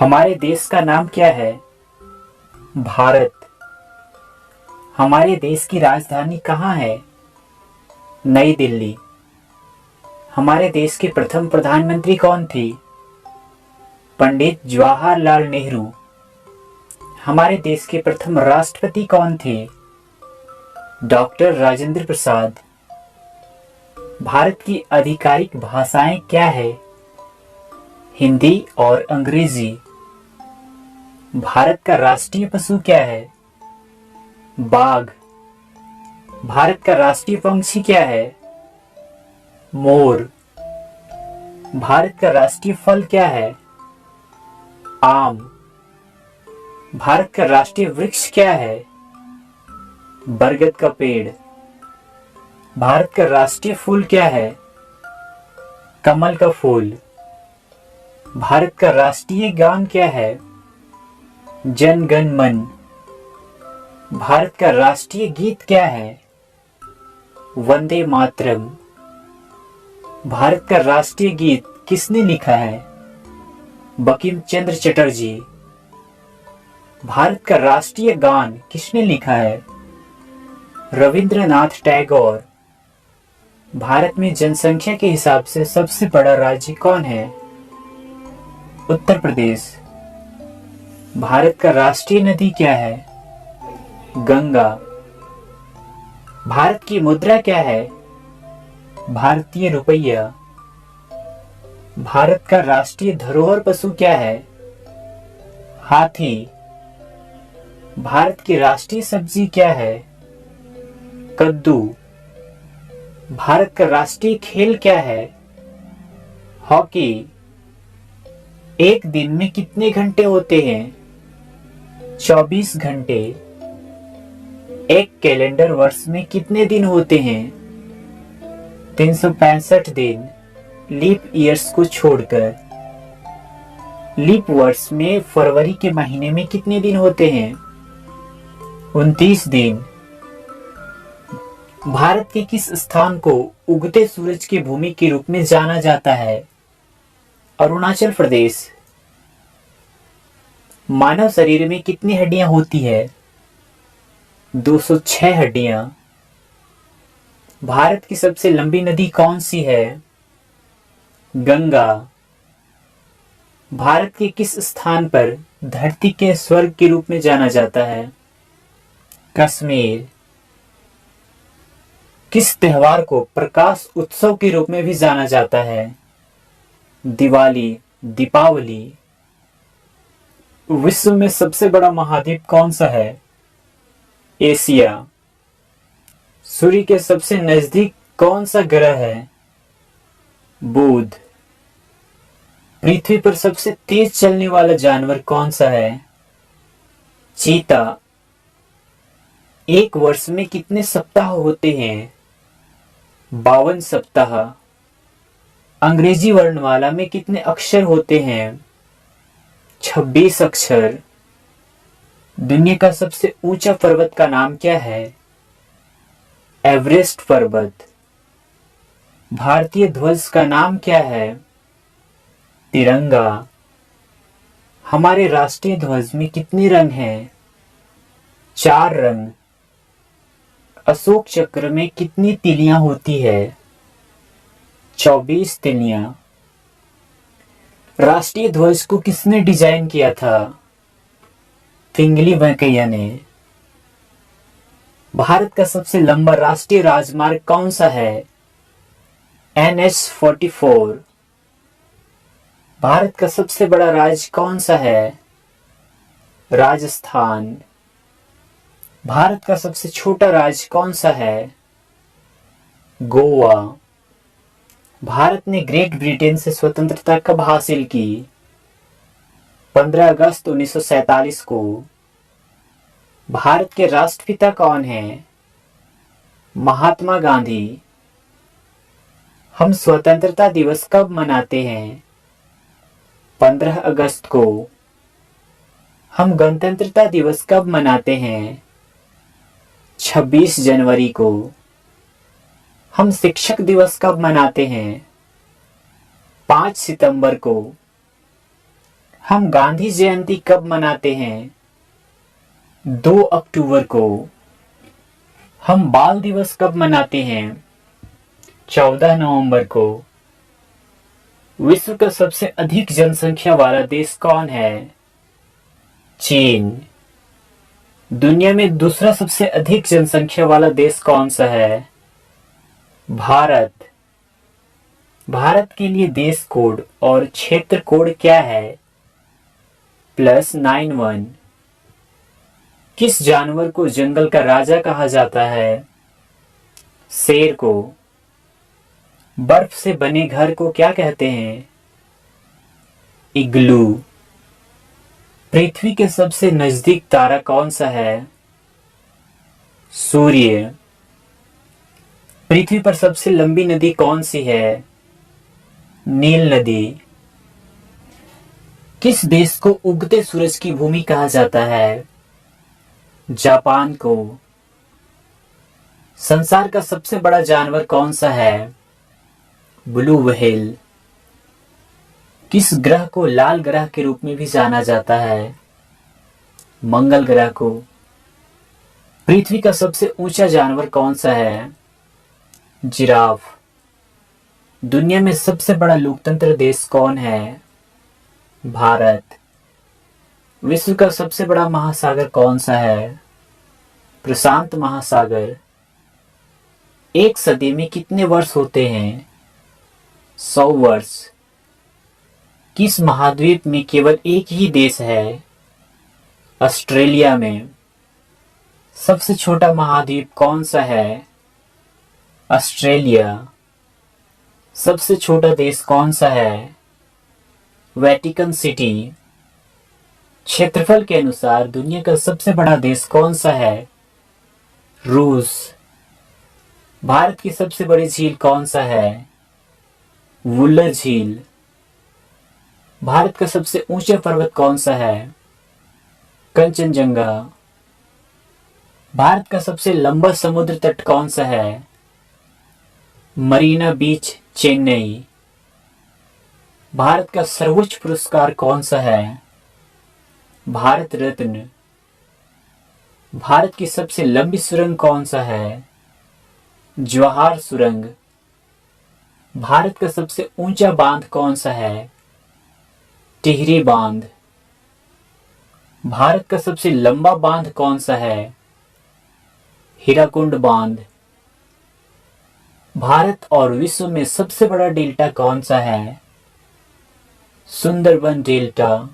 हमारे देश का नाम क्या है? भारत। हमारे देश की राजधानी कहाँ है? नई दिल्ली। हमारे देश के प्रथम प्रधानमंत्री कौन थे? पंडित जवाहरलाल नेहरू। हमारे देश के प्रथम राष्ट्रपति कौन थे? डॉक्टर राजेंद्र प्रसाद। भारत की आधिकारिक भाषाएं क्या है? हिंदी और अंग्रेजी। भारत का राष्ट्रीय पशु क्या है? बाघ। भारत का राष्ट्रीय पंछी क्या है? मोर। भारत का राष्ट्रीय फल क्या है? आम। भारत का राष्ट्रीय वृक्ष क्या है? बरगद का पेड़। भारत का राष्ट्रीय फूल क्या है? कमल का फूल। भारत का राष्ट्रीय गान क्या है? जन गण मन। भारत का राष्ट्रीय गीत क्या है? वंदे मातरम। भारत का राष्ट्रीय गीत किसने लिखा है? बंकिम चंद्र चटर्जी। भारत का राष्ट्रीय गान किसने लिखा है? रविंद्रनाथ टैगोर। भारत में जनसंख्या के हिसाब से सबसे बड़ा राज्य कौन है? उत्तर प्रदेश। भारत का राष्ट्रीय नदी क्या है? गंगा। भारत की मुद्रा क्या है? भारतीय रुपया। भारत का राष्ट्रीय धरोहर पशु क्या है? हाथी। भारत की राष्ट्रीय सब्जी क्या है? कद्दू। भारत का राष्ट्रीय खेल क्या है? हॉकी। एक दिन में कितने घंटे होते हैं? 24 घंटे। एक कैलेंडर वर्ष में कितने दिन होते हैं? 365 दिन, लीप ईयर्स को छोड़कर। लीप वर्ष में फरवरी के महीने में कितने दिन होते हैं? 29 दिन। भारत के किस स्थान को उगते सूरज की भूमि के रूप में जाना जाता है? अरुणाचल प्रदेश। मानव शरीर में कितनी हड्डियां होती है? 206 हड्डियां। भारत की सबसे लंबी नदी कौन सी है? गंगा। भारत के किस स्थान पर धरती के स्वर्ग के रूप में जाना जाता है? कश्मीर। किस त्योहार को प्रकाश उत्सव के रूप में भी जाना जाता है? दिवाली, दीपावली। विश्व में सबसे बड़ा महाद्वीप कौन सा है? एशिया। सूर्य के सबसे नजदीक कौन सा ग्रह है? बुध। पृथ्वी पर सबसे तेज चलने वाला जानवर कौन सा है? चीता। एक वर्ष में कितने सप्ताह होते हैं? 52 सप्ताह। अंग्रेजी वर्णमाला में कितने अक्षर होते हैं? 26 अक्षर। दुनिया का सबसे ऊंचा पर्वत का नाम क्या है? एवरेस्ट पर्वत। भारतीय ध्वज का नाम क्या है? तिरंगा। हमारे राष्ट्रीय ध्वज में कितने रंग हैं? 4 रंग। अशोक चक्र में कितनी तिलियां होती है? 24 तिलियां। राष्ट्रीय ध्वज को किसने डिजाइन किया था? पिंगली वेंकैया ने। भारत का सबसे लंबा राष्ट्रीय राजमार्ग कौन सा है? NH-44। भारत का सबसे बड़ा राज्य कौन सा है? राजस्थान। भारत का सबसे छोटा राज्य कौन सा है? गोवा। भारत ने ग्रेट ब्रिटेन से स्वतंत्रता कब हासिल की? 15 अगस्त 1947 को। भारत के राष्ट्रपिता कौन है? महात्मा गांधी। हम स्वतंत्रता दिवस कब मनाते हैं? 15 अगस्त को। हम गणतंत्रता दिवस कब मनाते हैं? 26 जनवरी को। हम शिक्षक दिवस कब मनाते हैं? 5 सितंबर को। हम गांधी जयंती कब मनाते हैं? 2 अक्टूबर को। हम बाल दिवस कब मनाते हैं? 14 नवंबर को। विश्व का सबसे अधिक जनसंख्या वाला देश कौन है? चीन। दुनिया में दूसरा सबसे अधिक जनसंख्या वाला देश कौन सा है? भारत। भारत के लिए देश कोड और क्षेत्र कोड क्या है? +91। किस जानवर को जंगल का राजा कहा जाता है? शेर को। बर्फ से बने घर को क्या कहते हैं? इग्लू। पृथ्वी के सबसे नजदीक तारा कौन सा है? सूर्य। पृथ्वी पर सबसे लंबी नदी कौन सी है? नील नदी। किस देश को उगते सूरज की भूमि कहा जाता है? जापान को। संसार का सबसे बड़ा जानवर कौन सा है? Blue whale. किस ग्रह को लाल ग्रह के रूप में भी जाना जाता है? मंगल ग्रह को। पृथ्वी का सबसे ऊंचा जानवर कौन सा है? जिराफ। दुनिया में सबसे बड़ा लोकतंत्र देश कौन है? भारत। विश्व का सबसे बड़ा महासागर कौन सा है? प्रशांत महासागर। एक सदी में कितने वर्ष होते हैं? 100 वर्ष। किस महाद्वीप में केवल एक ही देश है? ऑस्ट्रेलिया में। सबसे छोटा महाद्वीप कौन सा है? ऑस्ट्रेलिया। सबसे छोटा देश कौन सा है? Vatican city. क्षेत्रफल के अनुसार दुनिया का सबसे बड़ा देश कौन सा है? रूस। भारत की सबसे बड़ी झील कौन सा है? वुलर झील। भारत का सबसे ऊंचा पर्वत कौन सा है? कंचनजंगा। भारत का सबसे लंबा समुद्र तट कौन सा है? मरीना बीच, चेन्नई। भारत का सर्वोच्च पुरस्कार कौन सा है? भारत रत्न। भारत की सबसे लंबी सुरंग कौन सा है? जवाहर सुरंग। भारत का सबसे ऊंचा बांध कौन सा है? टिहरी बांध। भारत का सबसे लंबा बांध कौन सा है? हीराकुंड बांध। भारत और विश्व में सबसे बड़ा डेल्टा कौन सा है? सुंदरबन डेल्टा।